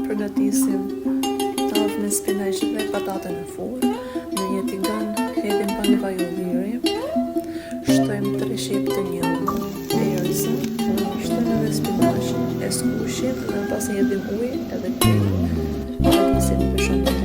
përgatisim tavë me spinaq dhe patate në furrë. Në një tigan hedhim pak vaj ulliri, shtojmë 3 shqip të njëllë, erëzë, shtojmë edhe spinaqin e skuqit dhe pasi hedhim ujë edhe krejt përgatisim për shumë.